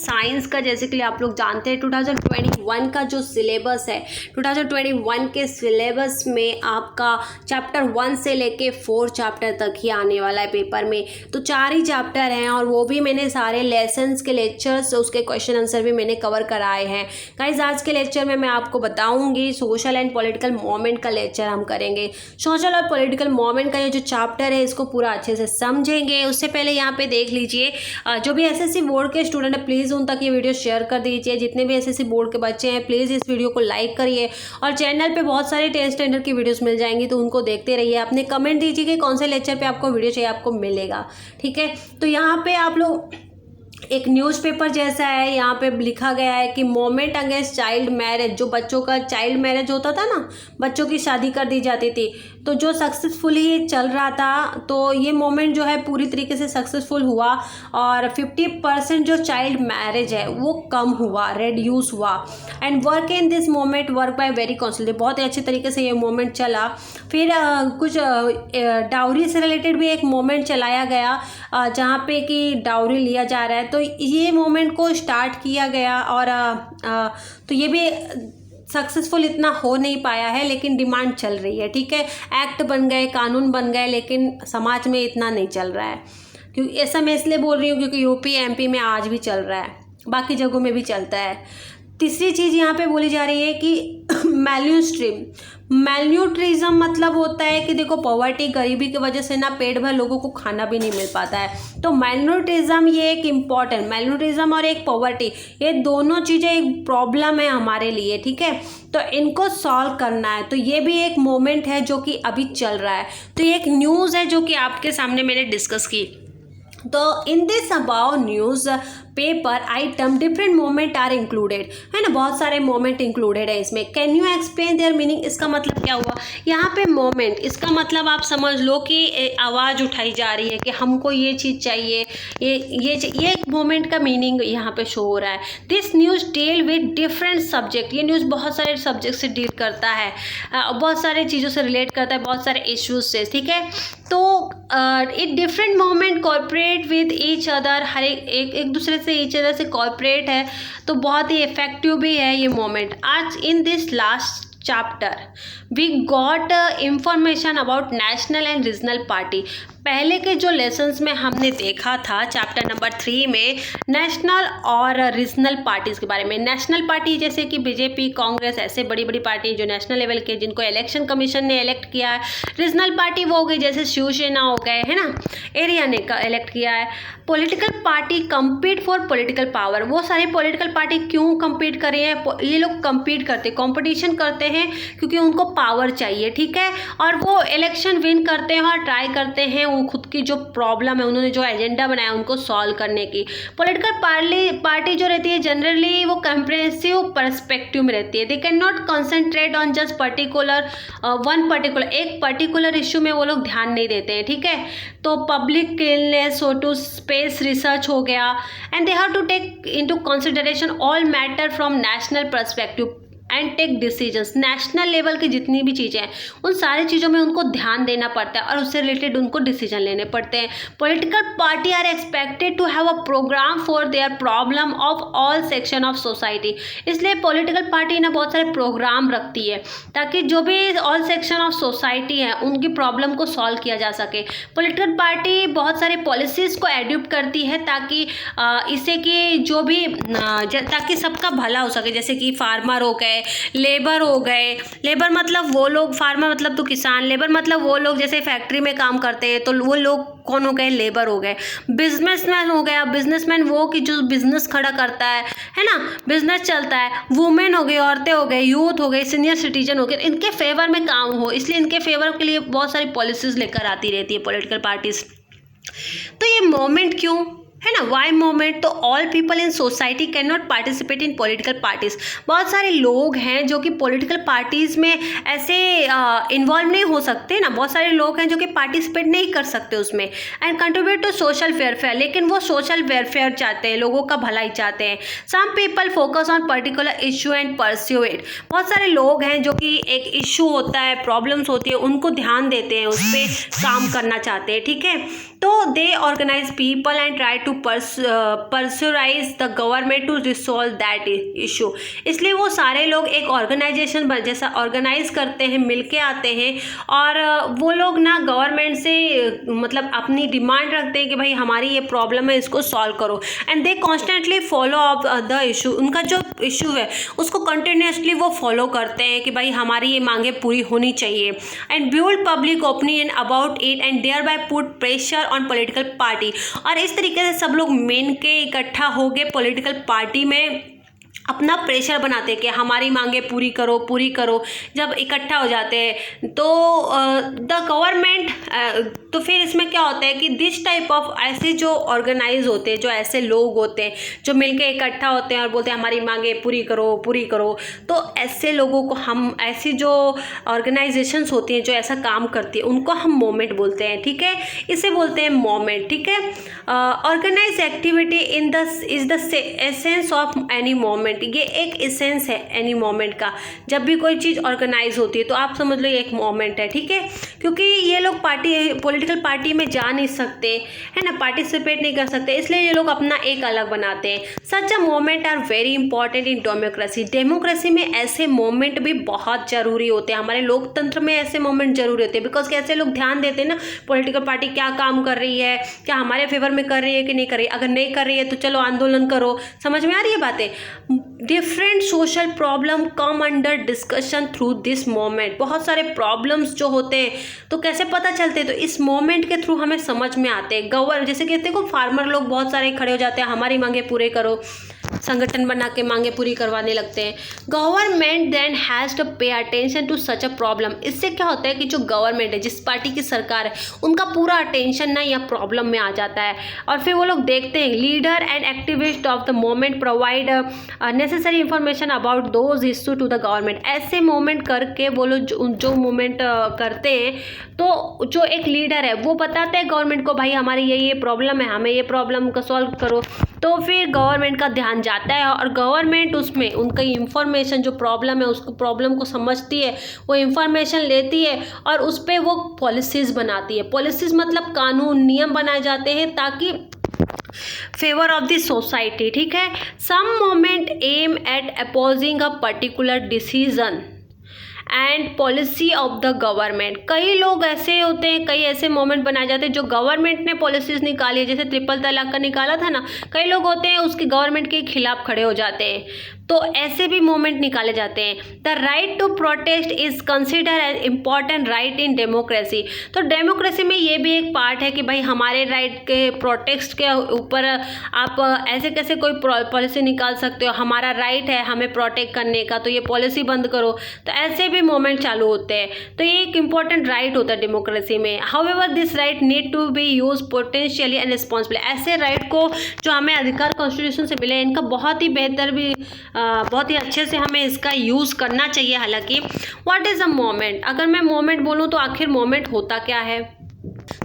Science का जैसे कि आप लोग जानते हैं 2021 का जो सिलेबस है, 2021 के सिलेबस में आपका चैप्टर 1 से लेके 4 चैप्टर तक ही आने वाला है पेपर में। तो 4 ही चैप्टर हैं और वो भी मैंने सारे लेसन्स के लेक्चर्स, उसके क्वेश्चन आंसर भी मैंने कवर कराए हैं। गाइस आज के लेक्चर में मैं आपको बताऊंगी सोशल एंड पॉलिटिकल मूवमेंट का लेक्चर हम करेंगे। सोशल और पॉलिटिकल मूवमेंट का ये जो चैप्टर है इसको पूरा अच्छे से समझेंगे। उससे पहले यहाँ पे देख लीजिए, जो भी एसएससी बोर्ड के स्टूडेंट है प्लीज़ उन तक ये वीडियो शेयर कर दीजिए। जितने भी एसएससी बोर्ड के बच्चे हैं प्लीज़ इस वीडियो को लाइक करिए और चैनल पे बहुत सारे 10th स्टैंडर्ड की वीडियोस मिल जाएंगी तो उनको देखते रहिए। अपने कमेंट दीजिए कि कौन से लेक्चर पे आपको वीडियो चाहिए, आपको मिलेगा। ठीक है, तो यहाँ पे आप लोग एक न्यूज़पेपर जैसा है, यहाँ पे लिखा गया है कि मूवमेंट अगेंस्ट चाइल्ड मैरिज, जो बच्चों का चाइल्ड मैरिज होता था ना, बच्चों की शादी कर दी जाती थी, तो जो सक्सेसफुली चल रहा था, तो ये मूवमेंट जो है पूरी तरीके से सक्सेसफुल हुआ और 50% जो चाइल्ड मैरिज है वो कम हुआ, रिड्यूस हुआ। And work in this movement work by very council, बहुत ही अच्छे तरीके से ये मूवमेंट चला। फिर कुछ डाउरी से रिलेटेड भी एक मूवमेंट चलाया गया जहाँ पे कि डाउरी लिया जा रहा है, तो ये मूवमेंट को स्टार्ट किया गया और तो ये भी सक्सेसफुल इतना हो नहीं पाया है लेकिन डिमांड चल रही है। ठीक है, एक्ट बन गए, कानून बन गए, लेकिन समाज में इतना नहीं चल रहा है। क्योंकि ऐसा मैं इसलिए बोल रही हूँ क्योंकि यूपी एमपी में आज भी चल रहा है, बाकी जगहों में भी चलता है। तीसरी चीज़ यहाँ पे बोली जा रही है कि मैल्न्यूट्रिज्म मतलब होता है कि देखो पॉवर्टी, गरीबी की वजह से ना पेट भर लोगों को खाना भी नहीं मिल पाता है। तो मैल्न्यूट्रिज्म ये एक इम्पॉर्टेंट, मैल्न्यूट्रिज्म और एक पॉवर्टी, ये दोनों चीज़ें एक प्रॉब्लम है हमारे लिए। ठीक है, तो इनको सॉल्व करना है, तो ये भी एक मोमेंट है जो कि अभी चल रहा है। तो ये एक न्यूज़ है जो कि आपके सामने मैंने डिस्कस की। तो in this about newspaper item different moment are included, है ना, बहुत सारे मोमेंट इंक्लूडेड है इसमें। Can you explain their meaning, इसका मतलब क्या हुआ यहाँ पे मोमेंट, इसका मतलब आप समझ लो कि आवाज़ उठाई जा रही है कि हमको ये चीज़ चाहिए, ये मोमेंट का मीनिंग यहाँ पे शो हो रहा है। This news deal with different subject, ये न्यूज़ बहुत सारे सब्जेक्ट से डील करता है, बहुत सारे चीज़ों से रिलेट करता है, बहुत सारे इश्यूज से। ठीक है, तो it different movement cooperate with each other, हर एक दूसरे से ईच अदर से कॉर्पोरेट है, तो बहुत ही इफेक्टिव भी है ये मोमेंट। आज in this last chapter we got information about national and regional party. पहले के जो लेसन्स में हमने देखा था चैप्टर नंबर 3 में नेशनल और रीजनल पार्टीज़ के बारे में। नेशनल पार्टी जैसे कि बीजेपी, कांग्रेस, ऐसे बड़ी बड़ी पार्टी जो नेशनल लेवल के, जिनको इलेक्शन कमीशन ने इलेक्ट किया है। रीजनल पार्टी वो हो गई जैसे शिवसेना हो गए, है ना, एरिया ने इलेक्ट किया है। Political party compete for political power, वो सारी पॉलिटिकल पार्टी क्यों कम्पीट कर रही हैं, ये लोग कम्पीट करते, कॉम्पिटिशन करते हैं क्योंकि उनको पावर चाहिए। ठीक है, और वो इलेक्शन विन करते हैं और ट्राई करते हैं वो खुद की जो प्रॉब्लम है, उन्होंने जो एजेंडा बनाया उनको सॉल्व करने की। पॉलिटिकल पार्टी जो रहती है जनरली वो कंप्रेहेंसिव पर्सपेक्टिव में रहती है। They can not concentrate on just particular एक पर्टिकुलर इश्यू में वो लोग ध्यान नहीं देते हैं। ठीक है, तो पब्लिक इलनेस हो टू स्पेस रिसर्च हो गया, and they have to take into consideration all matter from national perspective and take decisions. National level की जितनी भी चीज़ें हैं उन सारी चीज़ों में उनको ध्यान देना पड़ता है और उससे रिलेटेड उनको डिसीजन लेने पड़ते हैं। Political party are expected to have a programme for their problem of all section of society, इसलिए पॉलिटिकल पार्टी ना बहुत सारे प्रोग्राम रखती है ताकि जो भी ऑल सेक्शन ऑफ सोसाइटी है उनकी प्रॉब्लम को सॉल्व किया जा सके। पॉलिटिकल पार्टी बहुत सारे पॉलिसीज़ को एडॉप्ट करती है ताकि इससे कि जो भी ताकि सबका भला हो सके, जैसे कि फार्मर हो गए, लेबर हो गए, लेबर मतलब वो लोग, फार्मर मतलब तो किसान, लेबर मतलब वो लोग जैसे फैक्ट्री में काम करते हैं तो वो लोग कौन हो गए, लेबर हो गए। बिजनेसमैन हो गया, बिजनेसमैन वो कि जो बिजनेस खड़ा करता है ना, बिजनेस चलता है। वुमेन हो गई, औरतें हो गए, यूथ हो गए, सीनियर सिटीजन हो गए, इनके फेवर में काम हो, इसलिए इनके फेवर के लिए बहुत सारी पॉलिसीज लेकर आती रहती है पॉलिटिकल पार्टीज। तो ये मोमेंट क्यों है ना, वाई मूवमेंट, तो all people in society can not participate in political parties. बहुत सारे लोग हैं जो कि पॉलिटिकल पार्टीज़ में ऐसे इन्वॉल्व नहीं हो सकते ना, बहुत सारे लोग हैं जो कि पार्टिसिपेट नहीं कर सकते उसमें। And contribute to social welfare, लेकिन वो सोशल वेलफेयर चाहते हैं, लोगों का भलाई चाहते हैं। Some people focus on particular issue and pursue it, बहुत सारे लोग हैं जो कि एक इशू होता है, प्रॉब्लम्स होती है, उनको ध्यान देते हैं, उस पर काम करना चाहते हैं। ठीक है, तो they organize people and try to pressurize the government to resolve that issue. इसलिए वो सारे लोग एक ऑर्गेनाइजेशन जैसा ऑर्गेनाइज करते हैं, मिलके आते हैं और वो लोग ना गवर्नमेंट से मतलब अपनी डिमांड रखते हैं कि भाई हमारी ये प्रॉब्लम है, इसको सॉल्व करो। And they constantly follow up the issue. उनका जो इशू है उसको कंटिन्यूसली वो फॉलो करते हैं कि भाई हमारी ये मांगे पूरी होनी चाहिए। And build public opinion about it and thereby put pressure on political party. और इस तरीके से सब लोग मिल के इकट्ठा हो गए पॉलिटिकल पार्टी में अपना प्रेशर बनाते हैं कि हमारी मांगे पूरी करो पूरी करो। जब इकट्ठा हो जाते हैं तो द गवर्नमेंट तो फिर इसमें क्या होता है कि दिस टाइप ऑफ ऐसे जो ऑर्गेनाइज होते हैं, जो ऐसे लोग होते हैं जो मिलके इकट्ठा होते हैं और बोलते हैं हमारी मांगे पूरी करो पूरी करो, तो ऐसे लोगों को हम, ऐसी जो ऑर्गेनाइजेशंस होती हैं जो ऐसा काम करती है उनको हम मोमेंट बोलते हैं। ठीक है, इसे बोलते हैं मोमेंट। ठीक है, organize activity in the is the essence of any moment. ये एक एसेंस है एनी मोमेंट का। जब भी कोई चीज़ ऑर्गेनाइज होती है तो आप समझ लो ये एक मोमेंट है। ठीक है, क्योंकि ये लोग पॉलिटिकल पार्टी में जा नहीं सकते है ना, पार्टिसिपेट नहीं कर सकते, इसलिए ये लोग अपना एक अलग बनाते हैं। Such a movement are very important in democracy. Democracy में ऐसे मोमेंट भी बहुत ज़रूरी होते हैं। हमारे लोकतंत्र में ऐसे मोमेंट जरूरी होते हैं बिकॉज कैसे लोग ध्यान देते हैं ना पॉलिटिकल पार्टी क्या काम कर रही है, क्या हमारे फेवर में कर रही है कि नहीं कर रही। अगर नहीं कर रही है तो चलो आंदोलन करो। समझ में आ रही है बातें। Different social problem come under discussion through this moment. बहुत सारे प्रॉब्लम्स जो होते हैं तो कैसे पता चलते हैं, तो इस मोमेंट के थ्रू हमें समझ में आते हैं। जैसे कहते हैं फार्मर लोग बहुत सारे खड़े हो जाते हैं, हमारी मांगे पूरे करो, संगठन बना के मांगे पूरी करवाने लगते हैं। Government then has to pay attention to such a problem. इससे क्या होता है कि जो गवर्नमेंट है, जिस पार्टी की सरकार है, उनका पूरा अटेंशन ना यह प्रॉब्लम में आ जाता है और फिर वो लोग देखते हैं। Leader and activist of the moment provide necessary information about those issue to the government. ऐसे मोमेंट करके वो लोग जो मोमेंट करते हैं तो जो एक लीडर है वो बताते हैं गवर्नमेंट को भाई हमारी ये प्रॉब्लम है, हमें ये प्रॉब्लम को सॉल्व करो। तो फिर गवर्नमेंट का ध्यान जाता है और गवर्नमेंट उसमें उनका इंफॉर्मेशन, जो प्रॉब्लम है उसको प्रॉब्लम को समझती है, वो इंफॉर्मेशन लेती है और उस पर वो पॉलिसीज़ बनाती है। पॉलिसीज़ मतलब कानून नियम बनाए जाते हैं ताकि फेवर ऑफ द सोसाइटी। ठीक है, some moment aim at opposing a particular decision and policy of the government. कई लोग ऐसे होते हैं, कई ऐसे मोमेंट बनाए जाते हैं जो गवर्नमेंट ने पॉलिसीज़ निकाली है, जैसे ट्रिपल तलाक का निकाला था ना। कई लोग होते हैं उसके गवर्नमेंट के खिलाफ खड़े हो जाते हैं, तो ऐसे भी मोमेंट निकाले जाते हैं। The right to protest is consider as important right in democracy. तो डेमोक्रेसी में ये भी एक पार्ट है कि भाई हमारे राइट के प्रोटेस्ट के ऊपर आप ऐसे कैसे कोई पॉलिसी निकाल सकते हो, हमारा राइट है हमें प्रोटेक्ट करने का, तो ये पॉलिसी बंद करो। तो ऐसे भी मोमेंट चालू होते हैं, तो ये एक इम्पॉर्टेंट राइट होता है डेमोक्रेसी में। However this right need to be use potentially and responsibly. ऐसे राइट को जो हमें अधिकार कॉन्स्टिट्यूशन से मिले इनका बहुत ही बेहतर भी बहुत ही अच्छे से हमें इसका यूज़ करना चाहिए। हालांकि व्हाट इज़ अ मोमेंट, अगर मैं मोमेंट बोलूँ तो आखिर मोमेंट होता क्या है?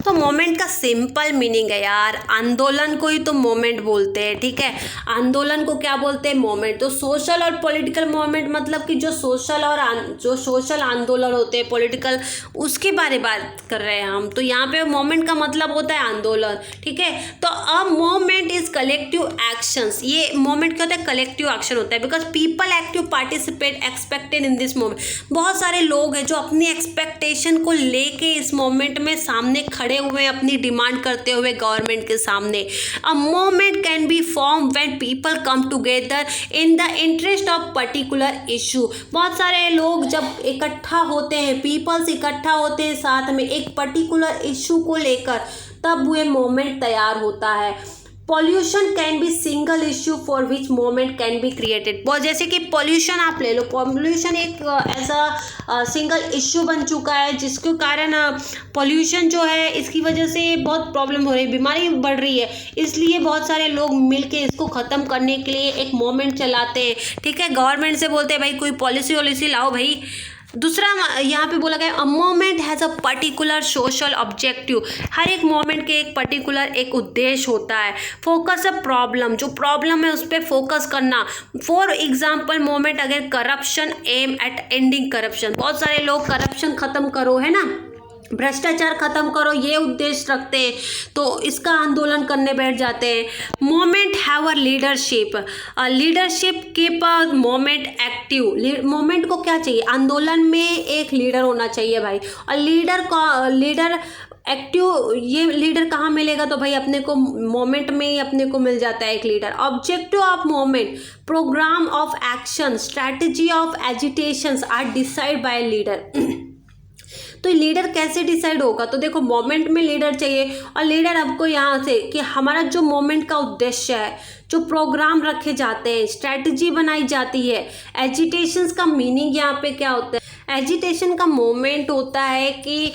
तो मोमेंट का सिंपल मीनिंग है यार, आंदोलन को ही तो मोमेंट बोलते हैं। ठीक है, आंदोलन को क्या बोलते हैं? मोमेंट। तो सोशल और पॉलिटिकल मोमेंट मतलब कि जो सोशल आंदोलन होते हैं पॉलिटिकल, उसके बारे बात कर रहे हैं हम। तो यहाँ पे मोमेंट का मतलब होता है आंदोलन। ठीक है, तो a moment is collective actions. ये मोमेंट क्या होता है? कलेक्टिव एक्शन होता है because people active participate expected in this moment. बहुत सारे लोग हैं जो अपनी एक्सपेक्टेशन को लेके इस मोमेंट में सामने खड़े हुए अपनी डिमांड करते हुए गवर्नमेंट के सामने। A moment can be form when people come together in the interest of particular issue. बहुत सारे लोग जब इकट्ठा होते हैं, पीपल्स इकट्ठा होते हैं साथ में एक पर्टिकुलर इशू को लेकर, तब वो मोमेंट तैयार होता है। Pollution can be single issue for which moment can be created. जैसे कि पॉल्यूशन आप ले लो, पॉल्यूशन एक ऐसा सिंगल इश्यू बन चुका है जिसके कारण पॉल्यूशन जो है इसकी वजह से बहुत प्रॉब्लम हो रही है, बीमारी बढ़ रही है। इसलिए बहुत सारे लोग मिलके इसको ख़त्म करने के लिए एक मोमेंट चलाते हैं। ठीक है, गवर्नमेंट से बोलते हैं भाई कोई पॉलिसी लाओ भाई। दूसरा यहाँ पे बोला गया a movement has a particular social objective. हर एक मोमेंट के एक पर्टिकुलर एक उद्देश्य होता है। फोकस अ प्रॉब्लम, जो प्रॉब्लम है उस पर फोकस करना। फॉर एग्जाम्पल मोमेंट अगर corruption aim at ending corruption. बहुत सारे लोग करप्शन ख़त्म करो है ना, भ्रष्टाचार खत्म करो, ये उद्देश्य रखते हैं, तो इसका आंदोलन करने बैठ जाते हैं। Moment have a leadership, leadership keep a moment active. Moment को क्या चाहिए, आंदोलन में एक लीडर होना चाहिए भाई। और लीडर एक्टिव, ये लीडर कहाँ मिलेगा, तो भाई अपने को मोमेंट में ही अपने को मिल जाता है एक leader. Objective of moment, programme of action, strategy of agitations are decide by leader. तो लीडर कैसे डिसाइड होगा, तो देखो मोमेंट में लीडर चाहिए, और लीडर आपको यहाँ से कि हमारा जो मोमेंट का उद्देश्य है, जो प्रोग्राम रखे जाते हैं, स्ट्रैटेजी बनाई जाती है। एजिटेशंस का मीनिंग यहाँ पे क्या होता है, एजिटेशन का मोमेंट होता है कि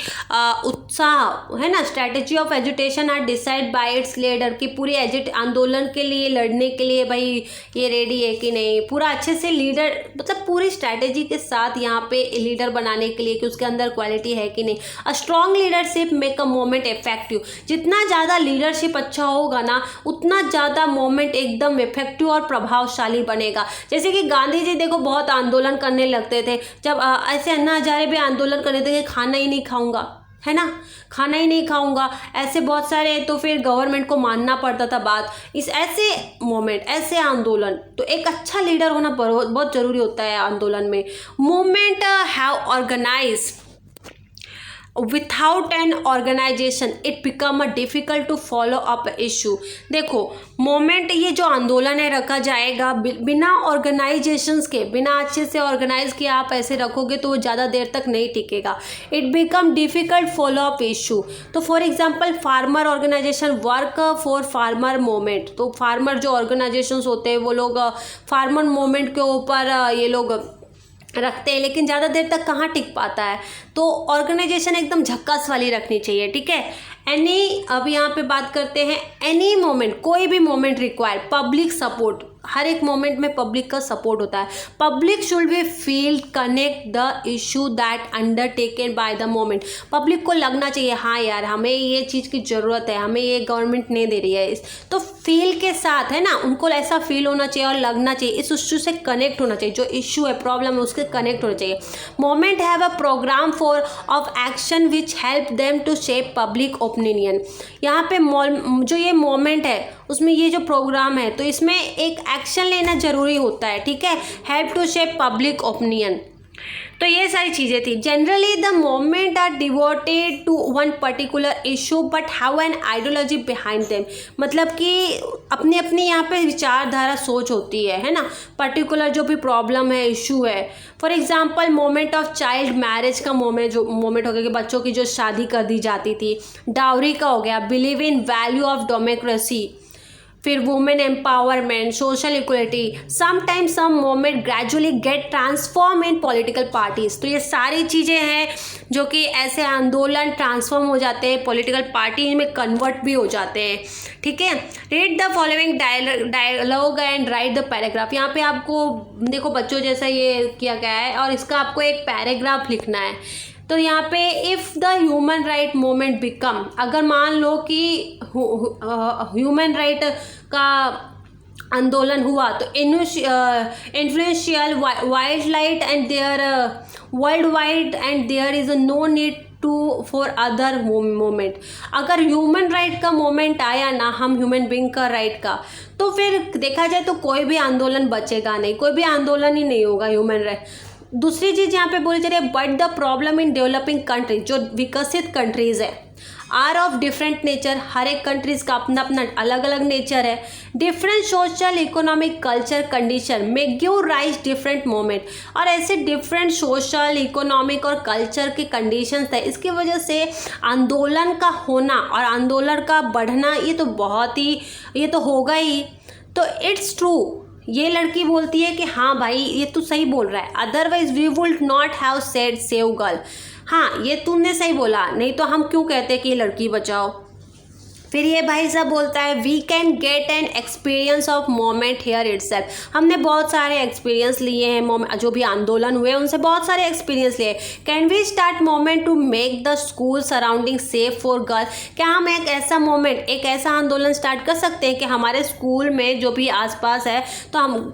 उत्साह है ना। Strategy of agitation are decide by its leader, कि पूरी आंदोलन के लिए लड़ने के लिए भाई ये रेडी है कि नहीं, पूरा अच्छे से लीडर मतलब पूरी स्ट्रैटेजी के साथ यहाँ पे लीडर बनाने के लिए कि उसके अंदर क्वालिटी है कि नहीं। A strong leadership make a moment effective, जितना ज़्यादा लीडरशिप अच्छा होगा ना उतना ज़्यादा मोमेंट एकदम इफेक्टिव और प्रभावशाली बनेगा। जैसे कि गांधी जी देखो बहुत आंदोलन करने लगते थे, जब ऐसे अन्ना हजारे भी आंदोलन करने थे कि खाना ही नहीं खाऊंगा, है ना, खाना ही नहीं खाऊंगा, ऐसे बहुत सारे, तो फिर गवर्नमेंट को मानना पड़ता था बात। इस ऐसे मोमेंट, ऐसे आंदोलन, तो एक अच्छा लीडर होना बहुत जरूरी होता है आंदोलन में। Movement have organise, without an organisation it become a difficult to follow up issue. देखो मोमेंट, ये जो आंदोलन है रखा जाएगा बिना ऑर्गेनाइजेशंस के, बिना अच्छे से ऑर्गेनाइज किए आप ऐसे रखोगे तो वो ज़्यादा देर तक नहीं टिकेगा। It become difficult follow up issue. तो for example farmer organization work for farmer movement, तो फार्मर जो ऑर्गेनाइजेशंस होते हैं वो लोग फार्मर मूवमेंट के ऊपर ये लोग रखते हैं, लेकिन ज़्यादा देर तक कहाँ टिक पाता है। तो ऑर्गेनाइजेशन एकदम झक्कास वाली रखनी चाहिए, ठीक है। एनी, अब यहाँ पे बात करते हैं एनी मोमेंट, कोई भी मोमेंट रिक्वायर पब्लिक सपोर्ट। हर एक मोमेंट में पब्लिक का सपोर्ट होता है। Public should be feel connect the issue that undertaken by the moment. Public को लगना चाहिए हाँ यार हमें ये चीज़ की ज़रूरत है, हमें ये गवर्नमेंट नहीं दे रही है, इस तो फील के साथ है ना, उनको ऐसा फील होना चाहिए और लगना चाहिए, इस इशू से कनेक्ट होना चाहिए, जो इशू है प्रॉब्लम है उसके कनेक्ट होना चाहिए। Moment have a programme for of action which help them to shape public opinion. यहाँ पे जो ये मोमेंट है उसमें ये जो प्रोग्राम है तो इसमें एक एक्शन लेना जरूरी होता है, ठीक है। Help to shape public opinion, तो ये सारी चीज़ें थी। Generally the moment are devoted to one particular issue but have an ideology behind them, मतलब कि अपनी अपनी यहाँ पे विचारधारा सोच होती है ना, पर्टिकुलर जो भी प्रॉब्लम है इशू है। For example moment of child marriage का मोमेंट हो गया कि बच्चों की जो शादी कर दी जाती थी। डाउरी का हो गया, believe in value of democracy, फिर women empowerment, social equality. Sometimes some movement gradually get transform in political parties. तो ये सारी चीज़ें हैं जो कि ऐसे आंदोलन ट्रांसफॉर्म हो जाते हैं, पॉलिटिकल पार्टी में कन्वर्ट भी हो जाते हैं, ठीक है। Read the following dialogue and write the paragraph. यहाँ पे आपको देखो बच्चों जैसा ये किया गया है और इसका आपको एक पैराग्राफ लिखना है। तो यहाँ पे if the human right movement become, अगर मान लो कि ह्यूमन राइट का आंदोलन हुआ तो influential wild light and there world wide and there is no need to for other moment. अगर ह्यूमन राइट का मोमेंट आया ना, हम ह्यूमन बींग का राइट का, तो फिर देखा जाए तो कोई भी आंदोलन बचेगा नहीं, कोई भी आंदोलन ही नहीं होगा ह्यूमन राइट। दूसरी चीज़ यहाँ पे बोली जा रही है, but the problem in developing countries, जो विकसित कंट्रीज़ है, आर ऑफ डिफरेंट नेचर। हर एक कंट्रीज़ का अपना अपना अलग अलग नेचर है। Different social economic culture condition में गिव राइज डिफरेंट मोमेंट, और ऐसे डिफरेंट सोशल इकोनॉमिक और कल्चर के कंडीशंस है, इसकी वजह से आंदोलन का होना और आंदोलन का बढ़ना ये तो बहुत ही, ये तो होगा ही। तो इट्स ट्रू, ये लड़की बोलती है कि हाँ भाई ये तू सही बोल रहा है, otherwise we would not have said save girl. हाँ ये तूने सही बोला, नहीं तो हम क्यों कहते कि ये लड़की बचाओ। फिर ये भाई साहब बोलता है we can get an experience of moment here itself. हमने बहुत सारे एक्सपीरियंस लिए हैं, जो भी आंदोलन हुए उनसे बहुत सारे एक्सपीरियंस लिए। Can we start moment to make the school surrounding safe for girl. क्या हम एक ऐसा मोमेंट, एक ऐसा आंदोलन स्टार्ट कर सकते हैं कि हमारे स्कूल में जो भी आसपास है तो हम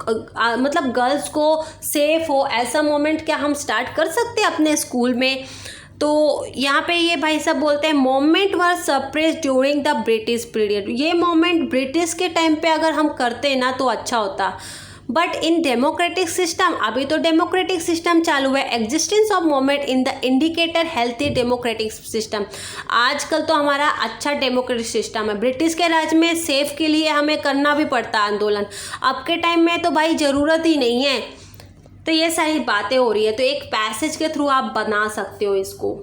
मतलब गर्ल्स को सेफ हो, ऐसा मोमेंट क्या हम स्टार्ट कर सकते हैं अपने स्कूल में। तो यहाँ पे ये भाई साहब बोलते हैं moment were suppress during the British period. ये मोमेंट ब्रिटिश के टाइम पे अगर हम करते ना तो अच्छा होता, बट इन डेमोक्रेटिक सिस्टम, अभी तो डेमोक्रेटिक सिस्टम चालू है, existence of moment in the indicator healthy democratic system. आजकल तो हमारा अच्छा डेमोक्रेटिक सिस्टम है। ब्रिटिश के राज में सेफ के लिए हमें करना भी पड़ता आंदोलन, अब के टाइम में तो भाई ज़रूरत ही नहीं है। तो ये सारी बातें हो रही है, तो एक पैसेज के थ्रू आप बना सकते हो इसको।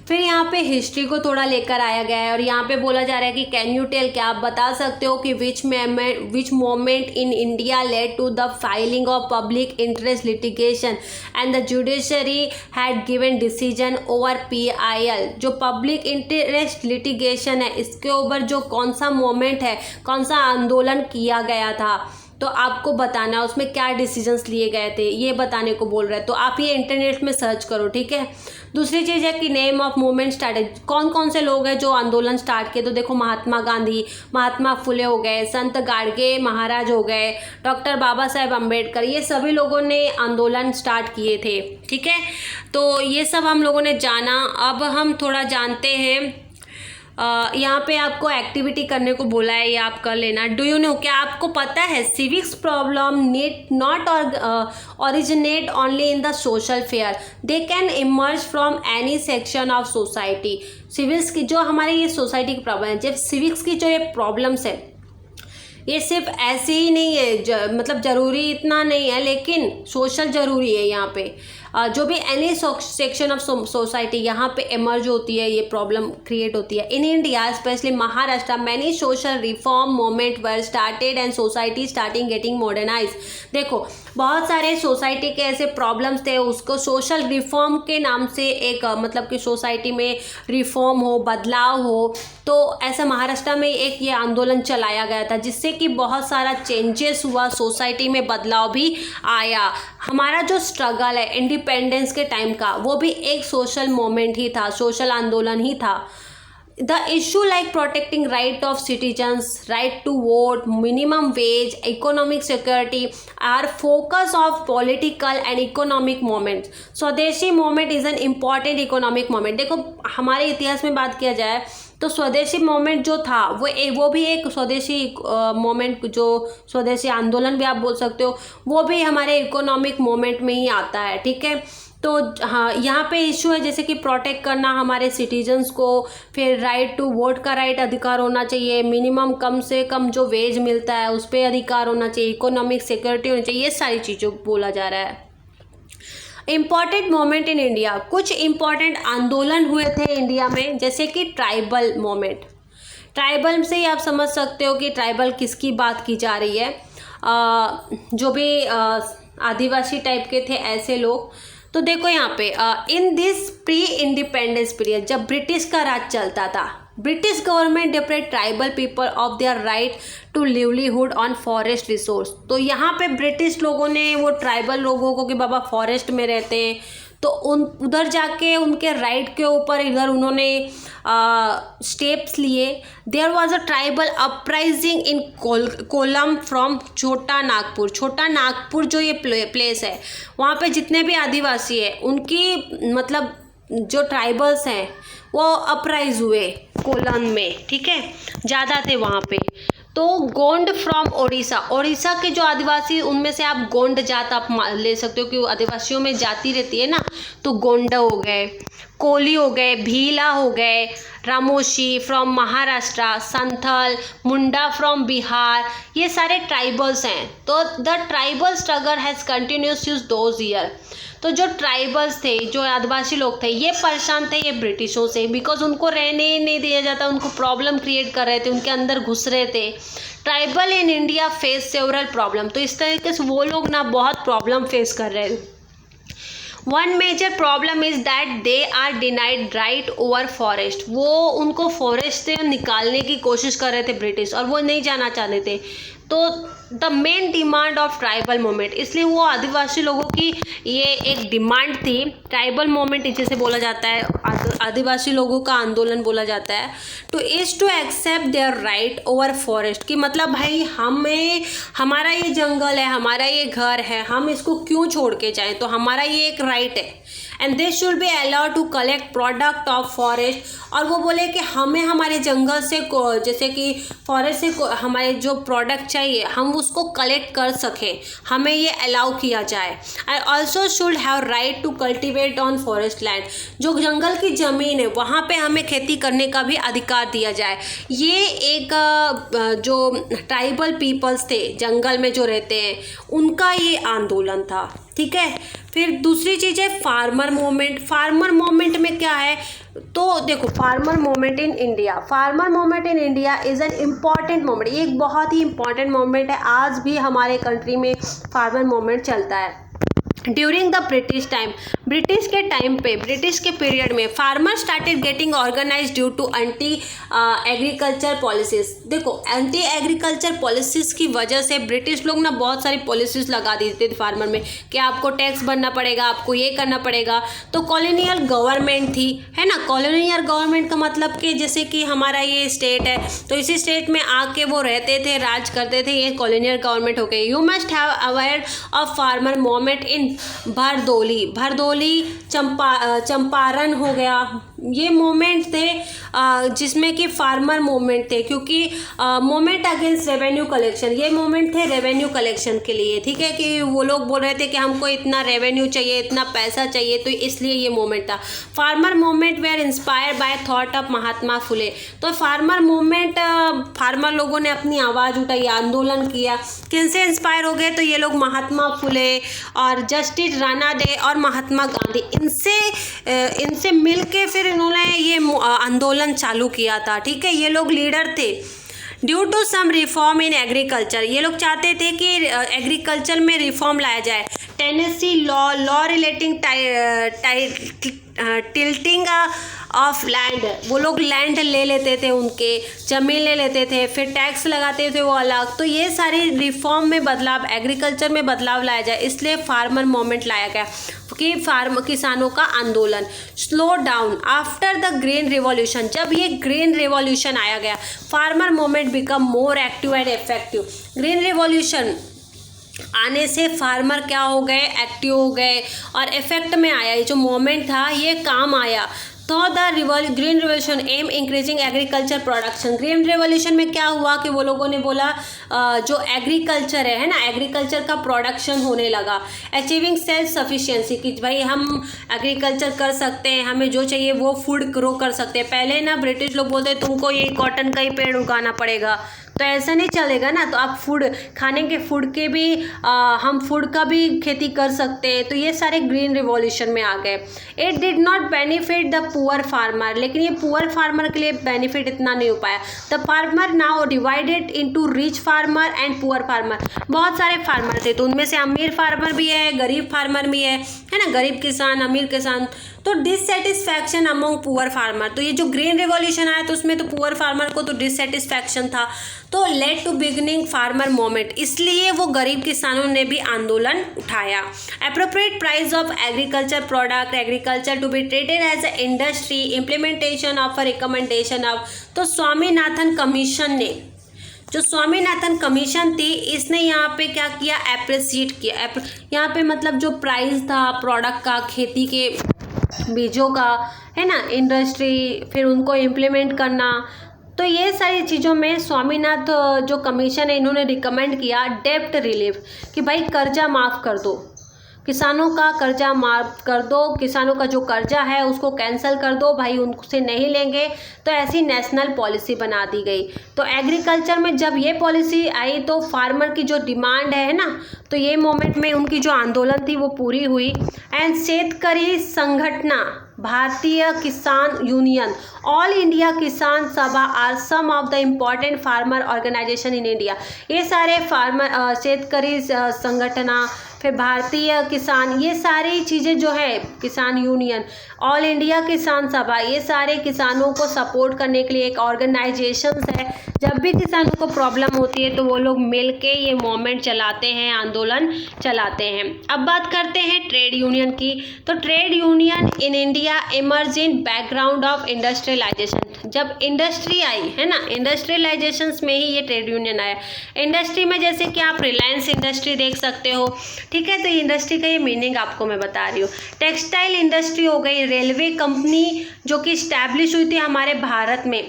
फिर यहाँ पे हिस्ट्री को थोड़ा लेकर आया गया है और यहाँ पे बोला जा रहा है कि कैन यू टेल, क्या आप बता सकते हो कि which movement in India led to the filing of public interest litigation and the judiciary had given decision over PIL। जो पब्लिक इंटरेस्ट लिटिगेशन है इसके ऊपर जो कौन सा मोमेंट है, कौन सा आंदोलन किया गया था, तो आपको बताना है उसमें क्या डिसीजंस लिए गए थे, ये बताने को बोल रहे हैं। तो आप ये इंटरनेट में सर्च करो, ठीक है। दूसरी चीज़ है कि नेम ऑफ मूवमेंट स्टार्टेड, कौन कौन से लोग हैं जो आंदोलन स्टार्ट किए। तो देखो महात्मा गांधी, महात्मा फुले हो गए, संत गाडगे महाराज हो गए, डॉक्टर बाबा साहेब अम्बेडकर, ये सभी लोगों ने आंदोलन स्टार्ट किए थे, ठीक है। तो ये सब हम लोगों ने जाना। अब हम थोड़ा जानते हैं, यहाँ पे आपको एक्टिविटी करने को बोला है, ये आप कर लेना। डू यू नो, क्या आपको पता है civics problem need not originate only in the social fair, they can emerge from any section of society. Civics की जो हमारी ये सोसाइटी की प्रॉब्लम है, जब सिविक्स की जो ये प्रॉब्लम्स है ये सिर्फ ऐसे ही नहीं है, मतलब ज़रूरी इतना नहीं है, लेकिन सोशल ज़रूरी है। यहाँ पे जो भी एनी सेक्शन ऑफ सोसाइटी यहाँ पे इमर्ज होती है, ये प्रॉब्लम क्रिएट होती है। In India specially Maharashtra many social reform moment were started and society starting getting modernise. देखो बहुत सारे सोसाइटी के ऐसे प्रॉब्लम्स थे, उसको सोशल रिफॉर्म के नाम से एक मतलब कि सोसाइटी में रिफॉर्म हो, बदलाव हो, तो ऐसा महाराष्ट्र में एक ये आंदोलन चलाया गया था जिससे कि बहुत सारा चेंजेस हुआ, सोसाइटी में बदलाव भी आया। हमारा जो स्ट्रगल है इंडिपेंडेंस के टाइम का, वो भी एक सोशल मोमेंट ही था, सोशल आंदोलन ही था। The issue like protecting right of citizens, right to vote, minimum wage, economic security are focus of political and economic movements. स्वदेशी movement is an important economic movement. देखो हमारे इतिहास में बात किया जाए तो स्वदेशी मोमेंट जो था वो भी एक स्वदेशी मोमेंट, जो स्वदेशी आंदोलन भी आप बोल सकते हो, वो भी हमारे इकोनॉमिक मोमेंट में ही आता है, ठीक है। तो हाँ, यहाँ पे इशू है जैसे कि प्रोटेक्ट करना हमारे सिटीजन्स को, फिर राइट टू वोट का राइट अधिकार होना चाहिए, मिनिमम कम से कम जो वेज मिलता है उस पर अधिकार होना चाहिए, इकोनॉमिक सिक्योरिटी होनी चाहिए, ये सारी चीज़ों को बोला जा रहा है। इम्पॉर्टेंट मोमेंट इन इंडिया, कुछ इम्पॉर्टेंट आंदोलन हुए थे इंडिया में, जैसे कि ट्राइबल मोमेंट। ट्राइबल से ही आप समझ सकते हो कि ट्राइबल किसकी बात की जा रही है। जो भी आदिवासी टाइप के थे ऐसे लोग। तो देखो यहाँ पे in this pre independence period, जब ब्रिटिश का राज चलता था, British government deprived tribal people of their right to livelihood on forest resource. तो यहाँ पे ब्रिटिश लोगों ने वो ट्राइबल लोगों को कि बाबा फॉरेस्ट में रहते हैं तो उधर जाके उनके राइट के ऊपर इधर उन्होंने स्टेप्स लिए। There was a tribal uprising in column from Chota Nagpur. छोटा नागपुर जो ये प्लेस है, वहाँ पे जितने भी आदिवासी हैं उनकी मतलब जो ट्राइबल्स हैं वो अपराइज हुए कोलन में, ठीक है, ज़्यादा थे वहाँ पे। तो गोंड फ्रॉम ओडिशा, ओडिशा के जो आदिवासी, उनमें से आप गोंड जात आप ले सकते हो कि आदिवासियों में जाति रहती है ना, तो गोंड हो गए, कोली हो गए, भीला हो गए, Ramoshi from Maharashtra, Santhal, Munda from Bihar, ये सारे ट्राइबल्स हैं। तो the tribal struggle has continuous use those year. तो जो ट्राइबल्स थे, जो आदिवासी लोग थे, ये परेशान थे ये ब्रिटिशों से, बिकॉज उनको रहने नहीं दिया जाता, उनको प्रॉब्लम क्रिएट कर रहे थे, उनके अंदर घुस रहे थे। Tribal in India face several problem, तो इस तरीके से वो लोग ना बहुत प्रॉब्लम फेस कर रहे थे। One major problem is that they are denied right over forest. वो उनको फॉरेस्ट से निकालने की कोशिश कर रहे थे ब्रिटिश, और वो नहीं जाना चाहते थे। तो the main demand of tribal movement, इसलिए वो आदिवासी लोगों की ये एक डिमांड थी। ट्राइबल मूवमेंट जैसे बोला जाता है आदिवासी लोगों का आंदोलन बोला जाता है। To accept their right over forest, कि मतलब भाई हमें, हमारा ये जंगल है, हमारा ये घर है, हम इसको क्यों छोड़ के जाएं, तो हमारा ये एक राइट है। And they should be allowed to collect product of forest, और वो बोले कि हमें हमारे जंगल से जैसे कि फॉरेस्ट से हमारे जो प्रोडक्ट चाहिए हम उसको कलेक्ट कर सकें, हमें ये अलाउ किया जाए। I also should have right to cultivate on forest land, जो जंगल की ज़मीन है वहाँ पे हमें खेती करने का भी अधिकार दिया जाए। ये एक जो ट्राइबल पीपल्स थे जंगल में जो रहते हैं उनका ये आंदोलन था, ठीक है। फिर दूसरी चीज़ है फार्मर मूवमेंट। फार्मर मूवमेंट में क्या है, तो देखो farmer movement in India, farmer movement in India is an important movement, ये एक बहुत ही इंपॉर्टेंट मूवमेंट है। आज भी हमारे कंट्री में फार्मर मूवमेंट चलता है। During the British time, British के टाइम पे, ब्रिटिश के पीरियड में farmer started getting organise due to anti agriculture policies. देखो एंटी एग्रीकल्चर पॉलिसीज़ की वजह से ब्रिटिश लोग ना बहुत सारी पॉलिसीज़ लगा देते थे फार्मर में कि आपको टैक्स भरना पड़ेगा, आपको ये करना पड़ेगा। तो कॉलोनियल गवर्नमेंट थी, है ना। कॉलोनियल गवर्नमेंट का मतलब कि जैसे कि हमारा ये स्टेट है तो इसी स्टेट में आके वो रहते थे, राज करते थे, ये कॉलोनियल गवर्नमेंट हो गई। You must have aware of farmer movement in Bardoli, Bardoli Champaran हो गया, ये मूवमेंट थे जिसमें कि फार्मर मूवमेंट थे, क्योंकि मूवमेंट अगेंस्ट रेवेन्यू कलेक्शन, ये मूवमेंट थे रेवेन्यू कलेक्शन के लिए, ठीक है, कि वो लोग बोल रहे थे कि हमको इतना रेवेन्यू चाहिए, इतना पैसा चाहिए, तो इसलिए ये मूवमेंट था। Farmer movement were inspired by thought of Mahatma Phule. तो फार्मर मूवमेंट, फार्मर लोगों ने अपनी आवाज़ उठाई, आंदोलन किया। किनसे इंस्पायर हो गए, तो ये लोग महात्मा फुले और जस्टिस राणा डे और महात्मा गांधी, इनसे मिल के फिर इन्होंने ये आंदोलन चालू किया था, ठीक है। ये लोग लीडर थे। Due to some reform in agriculture, ये लोग चाहते थे कि एग्रीकल्चर में रिफॉर्म लाया जाए। Tennessee law relating tilting of land, वो लोग लैंड ले लेते थे, उनके ज़मीन ले लेते थे, फिर टैक्स लगाते थे वो अलग। तो ये सारी रिफॉर्म में बदलाव, एग्रीकल्चर में बदलाव लाया जाए, इसलिए फार्मर मूवमेंट लाया गया कि किसानों का आंदोलन। Slow down after the green revolution, जब ये ग्रीन रिवॉल्यूशन आया गया farmer movement become more active and effective. Green revolution आने से फार्मर क्या हो गए, एक्टिव हो गए और इफेक्ट में आया, ये जो मूवमेंट था ये काम आया। तो the green revolution M increasing agriculture production. Green revolution में क्या हुआ कि वो लोगों ने बोला जो एग्रीकल्चर है ना, एग्रीकल्चर का प्रोडक्शन होने लगा। अचीविंग सेल्फ सफिशिएंसी, कि भाई हम एग्रीकल्चर कर सकते हैं, हमें जो चाहिए वो फूड ग्रो कर सकते हैं। पहले ना ब्रिटिश लोग बोलते तुमको ये कॉटन का ही पेड़ उगाना पड़ेगा, तो ऐसा नहीं चलेगा ना, तो आप फूड खाने के फूड के भी हम फूड का भी खेती कर सकते हैं। तो ये सारे ग्रीन रिवॉल्यूशन में आ गए। It did not benefit the poor farmer, लेकिन ये पुअर फार्मर के लिए बेनिफिट इतना नहीं हो पाया। The farmer now divided into rich farmer and poor farmer. बहुत सारे फार्मर थे, तो उनमें से अमीर फार्मर भी है, गरीब फार्मर भी है ना, गरीब किसान, अमीर किसान। तो डिससेटिस्फैक्शन अमंग पुअर फार्मर, तो ये जो ग्रीन रिवॉल्यूशन आया तो उसमें तो पुअर फार्मर को तो डिससेटिस्फैक्शन था, तो led to beginning farmer movement, इसलिए वो गरीब किसानों ने भी आंदोलन उठाया। Appropriate price of agriculture product, agriculture to be treated as a industry, implementation of a recommendation of. तो स्वामीनाथन कमीशन ने, जो स्वामीनाथन कमीशन थी, इसने यहाँ पे क्या किया, एप्रिशिएट किया। यहाँ पे मतलब जो प्राइस था प्रोडक्ट का, खेती के बीजों का, है ना, इंडस्ट्री, फिर उनको इम्प्लीमेंट करना, तो ये सारी चीज़ों में स्वामीनाथ जो कमीशन है इन्होंने रिकमेंड किया डेब्ट रिलीफ, कि भाई कर्जा माफ़ कर दो, किसानों का कर्जा माफ़ कर दो, किसानों का जो कर्जा है उसको कैंसिल कर दो, भाई उनसे नहीं लेंगे। तो ऐसी नेशनल पॉलिसी बना दी गई। तो एग्रीकल्चर में जब ये पॉलिसी आई तो फार्मर की जो डिमांड है ना, तो ये मोमेंट में उनकी जो आंदोलन थी वो पूरी हुई। एंड शेतकरी संगठना, भारतीय किसान union, all India Kisan Sabha are some of the important farmer organisation in India. ये सारे फार्मर शेतकरी संगठना, फिर भारतीय किसान, ये सारी चीज़ें जो है, किसान यूनियन, ऑल इंडिया किसान सभा, ये सारे किसानों को सपोर्ट करने के लिए एक ऑर्गेनाइजेशंस है। जब भी किसानों को प्रॉब्लम होती है तो वो लोग मिल के ये मूवमेंट चलाते हैं, आंदोलन चलाते हैं। अब बात करते हैं ट्रेड यूनियन की। तो trade union in India emerge in background of industrialisation. जब इंडस्ट्री आई है ना, इंडस्ट्रियलाइजेशंस में ही ये ट्रेड यूनियन आया। इंडस्ट्री में जैसे कि आप रिलायंस इंडस्ट्री देख सकते हो, ठीक है, तो इंडस्ट्री का ये मीनिंग आपको मैं बता रही हूँ। टेक्सटाइल इंडस्ट्री हो गई, रेलवे कंपनी जो कि इस्टेब्लिश हुई थी हमारे भारत में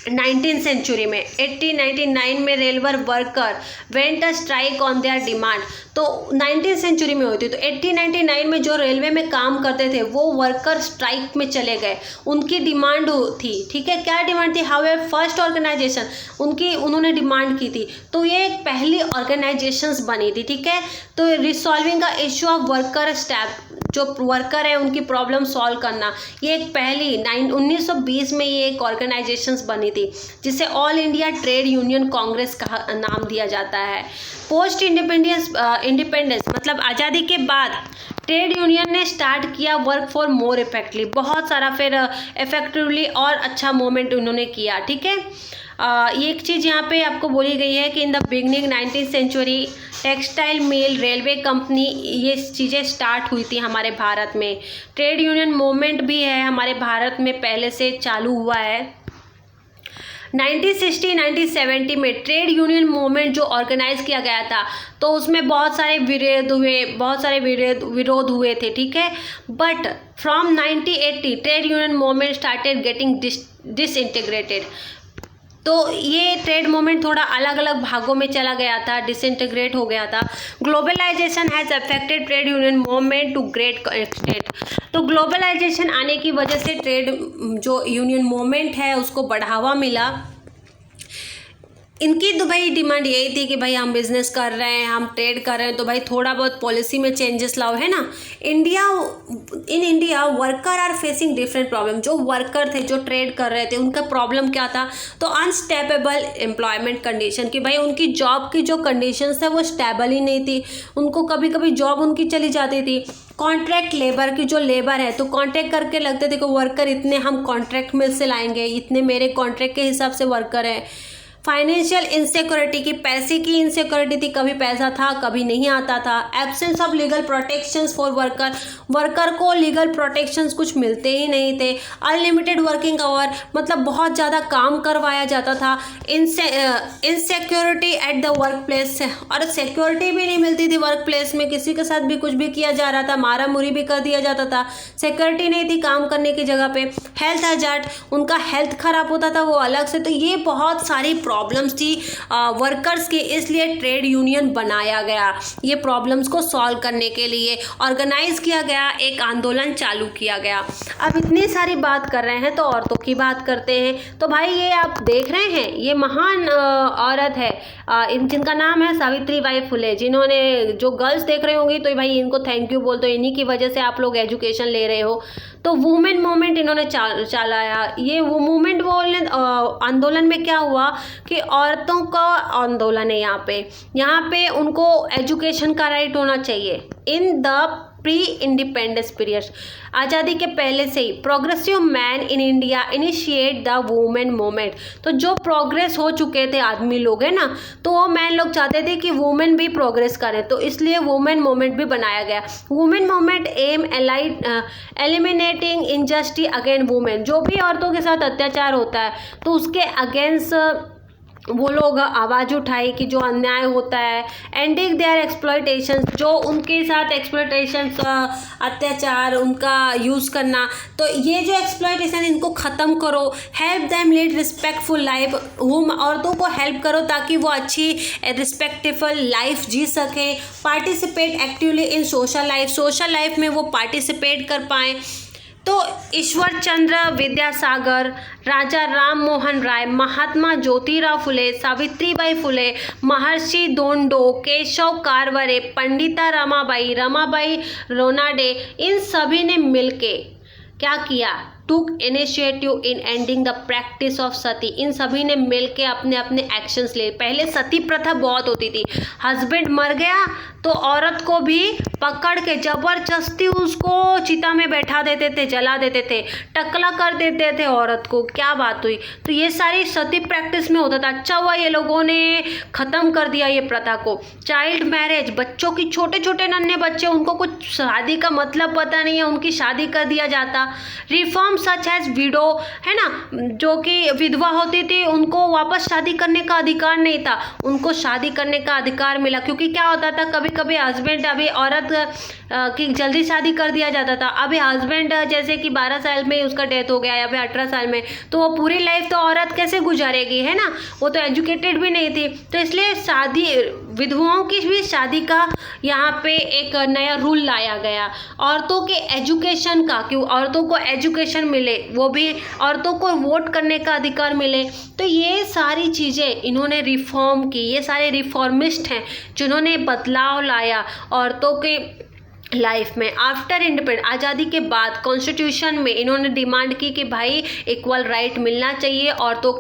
19th सेंचुरी में। 1899 में railway worker went a strike on their demand, तो 19th सेंचुरी में हुई थी। तो 1899 में जो रेलवे में काम करते थे वो वर्कर स्ट्राइक में चले गए, उनकी डिमांड थी, ठीक है, क्या डिमांड थी, हाउएवर फर्स्ट ऑर्गेनाइजेशन उन्होंने डिमांड की थी। तो ये एक पहली ऑर्गेनाइजेशंस बनी थी, ठीक है। तो resolving a issue of worker step, जो वर्कर है उनकी प्रॉब्लम सॉल्व करना, ये एक पहली 1920 में ये एक ऑर्गेनाइजेशंस बनी थी जिसे all India trade union Congress का नाम दिया जाता है। पोस्ट इंडिपेंडेंस मतलब आज़ादी के बाद ट्रेड यूनियन ने स्टार्ट किया वर्क फॉर मोर इफेक्टिवली, बहुत सारा फिर इफेक्टिवली और अच्छा मूवमेंट उन्होंने किया, ठीक है। ये एक चीज़ यहाँ पे आपको बोली गई है कि in the beginning 19th century textile mill, railway company, ये चीज़ें स्टार्ट हुई थी हमारे भारत में। ट्रेड यूनियन मूवमेंट भी है हमारे भारत में पहले से चालू हुआ है। 1960-1970 में ट्रेड यूनियन मूवमेंट जो ऑर्गेनाइज किया गया था तो उसमें बहुत सारे विरोध हुए थे, ठीक है। But from 1980 trade union movement started getting disintegrated, तो ये ट्रेड मूवमेंट थोड़ा अलग अलग भागों में चला गया था, डिसइंटीग्रेट हो गया था। Globalisation has affected trade union movement to great extent, तो ग्लोबलाइजेशन आने की वजह से ट्रेड जो यूनियन मूवमेंट है उसको बढ़ावा मिला। इनकी तो भाई डिमांड यही थी कि भाई हम बिज़नेस कर रहे हैं, हम ट्रेड कर रहे हैं, तो भाई थोड़ा बहुत पॉलिसी में चेंजेस लाओ, है ना। In India worker are facing different problem, जो वर्कर थे जो ट्रेड कर रहे थे उनका प्रॉब्लम क्या था, तो अनस्टेबल एम्प्लॉयमेंट कंडीशन, कि भाई उनकी जॉब की जो कंडीशंस है वो स्टेबल ही नहीं थी, उनको कभी कभी जॉब उनकी चली जाती थी। कॉन्ट्रैक्ट लेबर की जो लेबर है तो कॉन्ट्रैक्ट करके लगते थे कि वर्कर इतने हम कॉन्ट्रैक्ट मिल से लाएंगे, इतने मेरे कॉन्ट्रैक्ट के हिसाब से वर्कर है। फाइनेंशियल इनसिक्योरिटी की, पैसे की इनसिक्योरिटी थी, कभी पैसा था कभी नहीं आता था। Absence of legal protections for worker को लीगल प्रोटेक्शंस कुछ मिलते ही नहीं थे। अनलिमिटेड वर्किंग आवर, मतलब बहुत ज़्यादा काम करवाया जाता था। Insecurity at the work place, और सिक्योरिटी भी नहीं मिलती थी वर्क प्लेस में, किसी के साथ भी कुछ भी किया जा रहा था, मारा मुरी भी कर दिया जाता था, सिक्योरिटी नहीं थी काम करने की जगह पे। हेल्थ हजार्ड, उनका हेल्थ खराब होता था वो अलग से। तो ये बहुत सारी प्रॉब्लम्स थी वर्कर्स के, इसलिए ट्रेड यूनियन बनाया गया। ये प्रॉब्लम्स को सॉल्व करने के लिए ऑर्गेनाइज किया गया, एक आंदोलन चालू किया गया। अब इतनी सारी बात कर रहे हैं तो औरतों की बात करते हैं। तो भाई ये आप देख रहे हैं, ये महान औरत है, जिनका नाम है सावित्रीबाई फुले, जिन्होंने, जो गर्ल्स देख रहे होंगे तो भाई इनको थैंक यू बोल दो, इन्हीं की वजह से आप लोग एजुकेशन ले रहे हो। तो वुमेन मूवमेंट इन्होंने चलाया। ये वो मूवमेंट आंदोलन में क्या हुआ कि औरतों का आंदोलन है, यहाँ पे उनको एजुकेशन का राइट होना चाहिए। In the pre independence period, आज़ादी के पहले से ही progressive man in India initiate the women movement, तो जो प्रोग्रेस हो चुके थे आदमी लोग है ना, तो वो मैन लोग चाहते थे कि वुमेन भी प्रोग्रेस करें, तो इसलिए वुमेन मूवमेंट भी बनाया गया। Women movement aim eliminating injustice against women, जो भी औरतों के साथ अत्याचार होता है तो उसके अगेंस्ट वो लोग आवाज़ उठाई कि जो अन्याय होता है। एंडिंग देयर एक्सप्लॉयटेशन, जो उनके साथ एक्सप्लॉयटेशन, अत्याचार, उनका यूज़ करना, तो ये जो एक्सप्लॉयटेशन इनको ख़त्म करो। Help them lead respectful life, औरतों को हेल्प करो ताकि वो अच्छी रिस्पेक्टफुल लाइफ जी सकें। Participate actively in social life में वो पार्टिसिपेट कर पाएँ। तो ईश्वर चंद्र विद्यासागर, राजा राम मोहन राय, महात्मा ज्योतिराव फुले, सावित्रीबाई फुले, महर्षि दोंडो, केशव कारवरे, पंडिता रमाबाई रोनाडे, इन सभी ने मिलके क्या किया, took initiative in ending the practice of sati. इन सभी ने मिलके अपने अपने एक्शंस ले। पहले सती प्रथा बहुत होती थी, हस्बैंड मर गया तो औरत को भी पकड़ के जबरदस्ती उसको चिता में बैठा देते थे, जला देते थे, टकला कर देते थे औरत को। क्या बात हुई? तो ये सारी सती प्रैक्टिस में होता था। अच्छा हुआ ये लोगों ने ख़त्म कर दिया ये प्रथा को। चाइल्ड मैरिज, बच्चों की, छोटे छोटे नन्हे बच्चे, उनको कुछ शादी का मतलब पता नहीं है, उनकी शादी कर दिया जाता। रिफॉर्म सच एज विडो, है ना, जो कि विधवा होती थी, उनको वापस शादी करने का अधिकार नहीं था, उनको शादी करने का अधिकार मिला। क्योंकि क्या होता था, कभी कभी हस्बैंड, अभी औरत की जल्दी शादी कर दिया जाता था। अभी हस्बैंड जैसे कि 12 साल में उसका डेथ हो गया या फिर 18 साल में, तो वो पूरी लाइफ तो औरत कैसे गुजारेगी, है ना, वो तो एजुकेटेड भी नहीं थी। तो इसलिए शादी, विधवाओं की भी शादी का यहाँ पे एक नया रूल लाया गया, औरतों के एजुकेशन का, कि औरतों को एजुकेशन मिले, वो भी औरतों को वोट करने का अधिकार मिले। तो ये सारी चीज़ें इन्होंने रिफॉर्म की। ये सारे रिफॉर्मिस्ट हैं जिन्होंने बदलाव लाया औरतों के लाइफ में। आफ्टर इंडिपेंडेंस, आज़ादी के बाद कॉन्स्टिट्यूशन में इन्होंने डिमांड की कि भाई इक्वल राइट मिलना चाहिए औरतों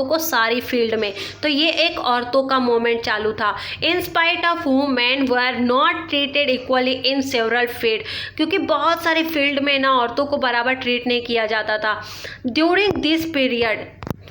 को सारी फील्ड में। तो ये एक औरतों का मूवमेंट चालू था। In spite of women were not treated equally in several field, क्योंकि बहुत सारे फील्ड में ना औरतों को बराबर ट्रीट नहीं किया जाता था। During this period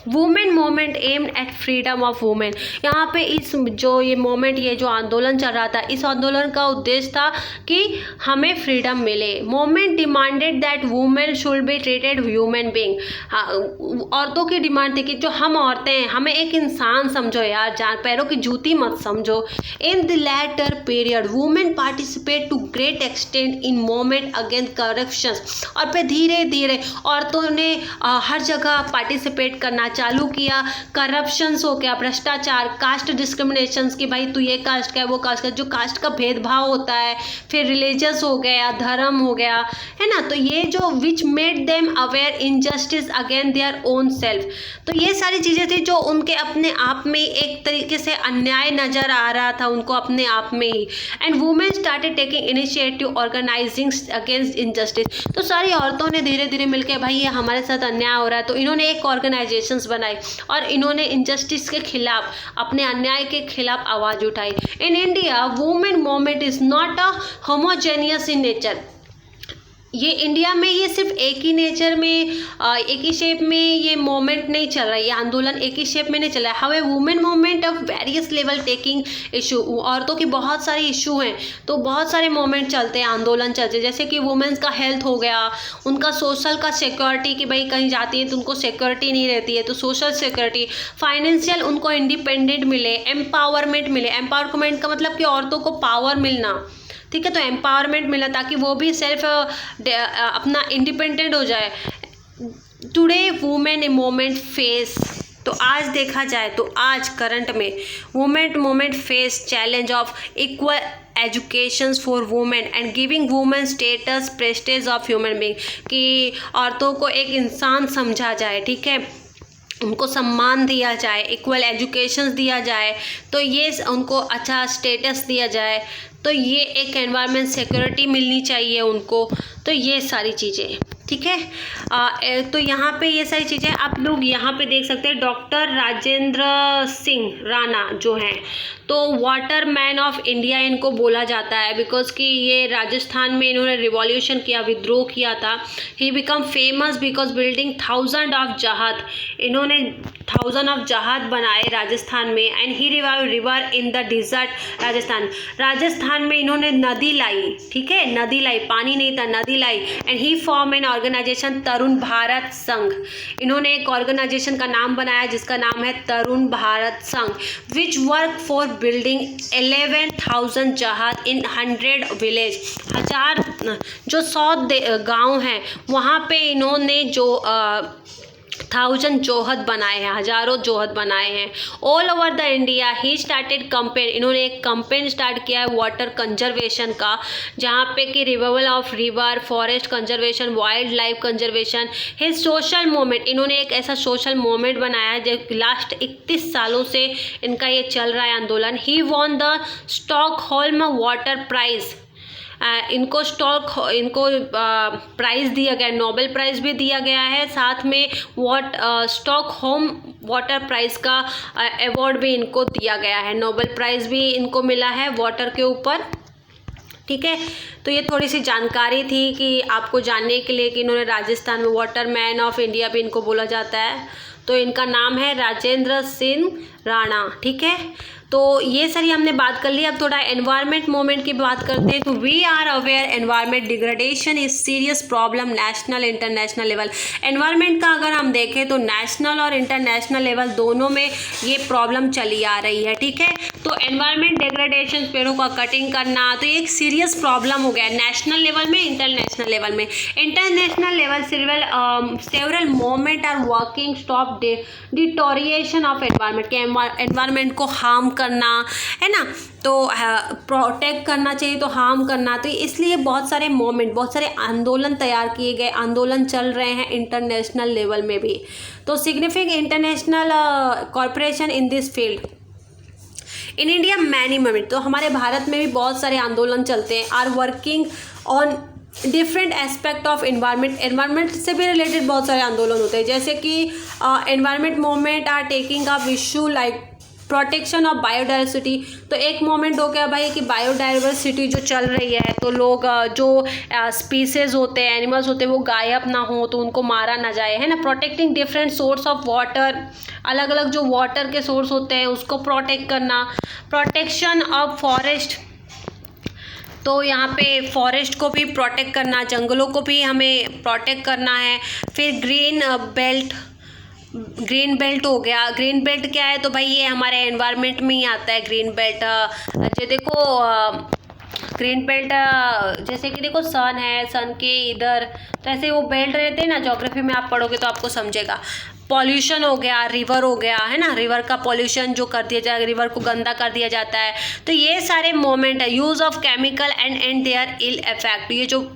women moment aimed at freedom of women. यहाँ पे इस जो ये मोमेंट, ये जो आंदोलन चल रहा था, इस आंदोलन का उद्देश्य था कि हमें फ्रीडम मिले। Moment demanded that women should be treated human being. औरतों की डिमांड थी कि जो हम औरतें हैं, हमें एक इंसान समझो यार, जान पैरों की जूती मत समझो। In the latter period women participate to great extent in moment against corruption. और फिर धीरे धीरे औरतों ने हर जगह पार्टिसिपेट करना चालू किया। करप्शंस हो गया, भ्रष्टाचार, कास्ट डिस्क्रिमिनेशंस, कि भाई तू ये कास्ट का है, वो कास्ट का, जो कास्ट का भेदभाव होता है, फिर रिलीजियस हो गया, धर्म हो गया, है ना। तो ये जो which made them aware injustice against their own self. तो ये सारी चीज़ें थी जो उनके अपने आप में एक तरीके से अन्याय नज़र आ रहा था उनको अपने आप में ही। And women started taking initiative organizing against injustice. तो सारी औरतों ने धीरे धीरे मिलकर, भाई ये हमारे साथ अन्याय हो रहा है, तो इन्होंने एक ऑर्गेनाइजेशन बनाई और इन्होंने इनजस्टिस के खिलाफ, अपने अन्याय के खिलाफ आवाज उठाई। In India women movement is not a homogeneous in nature. ये इंडिया में ये सिर्फ एक ही नेचर में, एक ही शेप में ये मोमेंट नहीं चल रहा है, ये आंदोलन एक ही शेप में नहीं चल रहा है। How women movement of various level taking issue. औरतों की बहुत सारे इशू हैं, तो बहुत सारे मोमेंट चलते हैं, आंदोलन चलते हैं। जैसे कि वुमेन्स का हेल्थ हो गया, उनका सोशल का सिक्योरिटी, कि भाई कहीं जाती है तो उनको सिक्योरिटी नहीं रहती है, तो सोशल सिक्योरिटी, फाइनेंशियल उनको इंडिपेंडेंट मिले, एम्पावरमेंट मिले। एम्पावरमेंट का मतलब कि औरतों को पावर मिलना, ठीक है, तो एम्पावरमेंट मिला ताकि वो भी सेल्फ अपना इंडिपेंडेंट हो जाए। टुडे वुमेन मूवमेंट फेस, तो आज देखा जाए तो आज करंट में women face challenge of equal education for women and giving women status prestige of human being, कि औरतों को एक इंसान समझा जाए, ठीक है, उनको सम्मान दिया जाए, इक्वल एजुकेशन दिया जाए, तो ये उनको अच्छा स्टेटस दिया जाए, तो ये एक एनवायरनमेंट सिक्योरिटी मिलनी चाहिए उनको। तो ये सारी चीज़ें, ठीक है। तो यहाँ पे ये सारी चीज़ें आप लोग यहाँ पे देख सकते हैं। डॉक्टर राजेंद्र सिंह राणा जो हैं, तो वाटर मैन ऑफ इंडिया इनको बोला जाता है, बिकॉज कि ये राजस्थान में इन्होंने रिवॉल्यूशन किया, विद्रोह किया था। He become famous because building 1000 of जहाज, इन्होंने 1000 ऑफ जहाज बनाए राजस्थान में। And he revive river in the dessert Rajasthan में इन्होंने नदी लाई, ठीक है, नदी लाई, पानी नहीं था, नदी लाई। And he form an organization Tarun Bharat Sangh, इन्होंने एक ऑर्गेनाइजेशन का नाम बनाया जिसका नाम है तरुण भारत संघ, विच वर्क फॉर बिल्डिंग 11,000 जहाज इन 100 विलेज। 1000 जो 100 गांव हैं वहाँ पे इन्होंने जो 1000 जोहद बनाए हैं, हज़ारों जोहद बनाए हैं। All over the India he started campaign, इन्होंने एक कंपेन स्टार्ट किया है वाटर कंजर्वेशन का, जहाँ पे कि reversal of river, forest conservation, wild life conservation. His social movement, इन्होंने एक ऐसा सोशल मूवमेंट बनाया है जो लास्ट 31 सालों से इनका ये चल रहा है आंदोलन। He won the Stockholm water prize इनको प्राइज़ दिया गया, नोबेल प्राइज़ भी दिया गया है, साथ में स्टॉकहोम वाटर प्राइज़ का अवार्ड भी इनको दिया गया है। नोबेल प्राइज़ भी इनको मिला है वाटर के ऊपर। ठीक है, तो ये थोड़ी सी जानकारी थी कि आपको जानने के लिए कि इन्होंने राजस्थान में वाटर मैन ऑफ इंडिया भी इनको बोला जाता है। तो इनका नाम है राजेंद्र सिंह राणा। ठीक है, तो ये सारी हमने बात कर ली। अब थोड़ा एनवायरनमेंट मूवमेंट की बात करते हैं। तो we are aware environment degradation is serious problem national international level. Environment का अगर हम देखें तो नेशनल और इंटरनेशनल लेवल दोनों में ये प्रॉब्लम चली आ रही है। ठीक है, तो एनवायरनमेंट डिग्रेडेशन, पेड़ों का कटिंग करना, तो ये एक सीरियस प्रॉब्लम हो गया नेशनल लेवल में, इंटरनेशनल लेवल में। International level several movement are working stop deterioration of environment, के एनवायरनमेंट को हार्म करना है ना, तो प्रोटेक्ट करना चाहिए तो हार्म करना। तो इसलिए बहुत सारे मूवमेंट, बहुत सारे आंदोलन तैयार किए गए, आंदोलन चल रहे हैं इंटरनेशनल लेवल में भी। तो significant international corporation in this field in India many movement, तो हमारे भारत में भी बहुत सारे आंदोलन चलते हैं। Are working on different aspect of environment, environment से भी रिलेटेड बहुत सारे आंदोलन होते हैं, जैसे कि environment movement are taking up issue like protection of biodiversity. तो एक मोमेंट हो गया भाई कि बायोडाइवर्सिटी जो चल रही है, तो लोग जो स्पीसीज होते हैं, एनिमल्स होते हैं, वो गायब ना हो, तो उनको मारा ना जाए, है ना। Protecting different source of water, अलग अलग जो वाटर के सोर्स होते हैं उसको प्रोटेक्ट करना। प्रोटेक्शन ऑफ फॉरेस्ट, तो यहाँ पे फॉरेस्ट को भी प्रोटेक्ट करना, जंगलों को भी हमें प्रोटेक्ट करना है। फिर ग्रीन बेल्ट हो गया। ग्रीन बेल्ट क्या है, तो भाई ये हमारे एनवायरनमेंट में ही आता है ग्रीन बेल्ट। जो देखो ग्रीन बेल्ट, जैसे कि देखो सन है, सन के इधर तो ऐसे वो बेल्ट रहते हैं ना, ज्योग्राफी में आप पढ़ोगे तो आपको समझेगा। पॉल्यूशन हो गया, रिवर हो गया, है ना, रिवर का पॉल्यूशन जो कर दिया जाए, रिवर को गंदा कर दिया जाता है। तो ये सारे मोमेंट है। Use of chemical and their ill effect, ये जो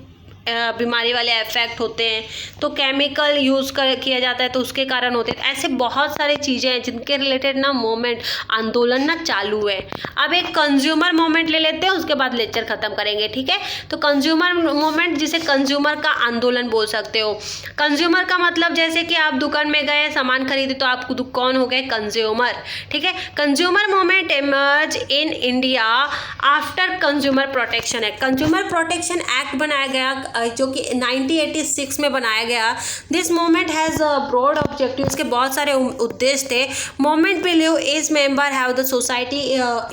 बीमारी वाले इफेक्ट होते हैं, तो केमिकल यूज़ किया जाता है तो उसके कारण होते हैं। ऐसे बहुत सारी चीज़ें हैं जिनके रिलेटेड ना मोमेंट, आंदोलन ना चालू है। अब एक कंज्यूमर मोमेंट ले लेते हैं, उसके बाद लेक्चर ख़त्म करेंगे। ठीक है, तो कंज्यूमर मोमेंट, जिसे कंज्यूमर का आंदोलन बोल सकते हो। कंज्यूमर का मतलब जैसे कि आप दुकान में गए, सामान खरीदे, तो आप कौन हो गए, कंज्यूमर। ठीक है, consumer moment emerge in India after consumer protection act. Consumer protection act बनाया गया जो कि 1986 में बनाया गया। This movement has broad objective, इसके बहुत सारे उद्देश्य थे। Movement believe is member have the society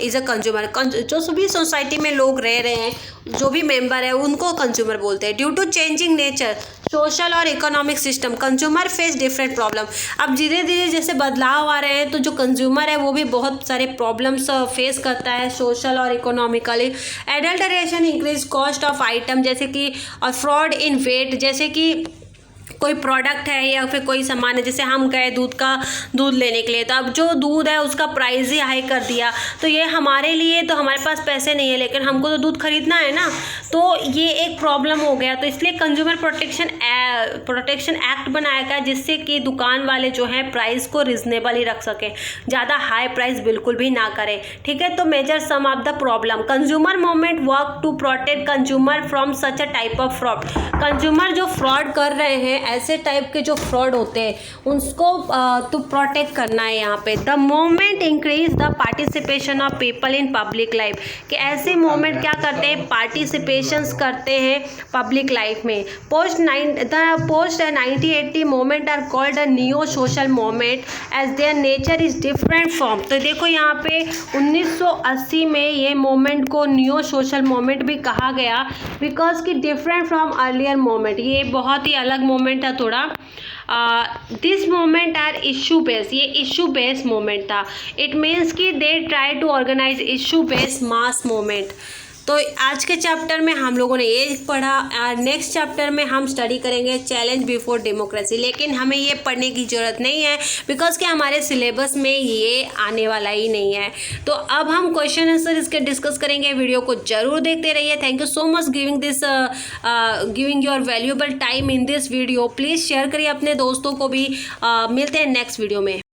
is a consumer, जो भी सोसाइटी में लोग रह रहे हैं, जो भी मेंबर है उनको कंज्यूमर बोलते हैं। Due to changing nature social और economic system, consumer face different problem. अब धीरे धीरे जैसे बदलाव आ रहे हैं, तो जो कंज्यूमर है वो भी बहुत सारे प्रॉब्लम्स फेस करता है, सोशल और economically. Adulteration, increase cost of item, जैसे कि और फ्रॉड इन वेट, जैसे कि कोई प्रोडक्ट है या फिर कोई सामान है, जैसे हम गए दूध लेने के लिए, तो अब जो दूध है उसका प्राइस ही हाई कर दिया। तो ये हमारे लिए, तो हमारे पास पैसे नहीं है लेकिन हमको तो दूध खरीदना है ना, तो ये एक प्रॉब्लम हो गया। तो इसलिए कंज्यूमर प्रोटेक्शन एक्ट बनाया गया, जिससे कि दुकान वाले जो हैं प्राइस को रिजनेबल ही रख सकें, ज़्यादा हाई प्राइस बिल्कुल भी ना करें। ठीक है, तो major some of the problem, consumer movement work to protect consumer from such a type of fraud. Consumer जो फ्रॉड कर रहे हैं, ऐसे टाइप के जो फ्रॉड होते हैं उनको तो प्रोटेक्ट करना है यहाँ पे। The movement increase the participation of people in public life, कि ऐसे मूवमेंट क्या करते हैं, पार्टिसिपेशंस करते हैं पब्लिक लाइफ में। Post 1980 movement are called a new social movement as their nature is different from. तो देखो यहाँ पे 1980 में ये मूवमेंट को न्यू सोशल मूवमेंट भी कहा गया, बिकॉज कि डिफरेंट फ्रॉम अर्लियर मूवमेंट, ये बहुत ही अलग मूवमेंट था थोड़ा। This movement are issue based, ये इशू बेस्ड मूवमेंट था। इट मीन्स कि they try to organise issue based mass movement. तो आज के चैप्टर में हम लोगों ने ये पढ़ा। नेक्स्ट चैप्टर में हम स्टडी करेंगे चैलेंज बिफोर डेमोक्रेसी, लेकिन हमें ये पढ़ने की ज़रूरत नहीं है बिकॉज कि हमारे सिलेबस में ये आने वाला ही नहीं है। तो अब हम क्वेश्चन आंसर इसके डिस्कस करेंगे। वीडियो को जरूर देखते रहिए। Thank you so much giving your valuable time in this video. Please share करिए अपने दोस्तों को भी। मिलते हैं नेक्स्ट वीडियो में।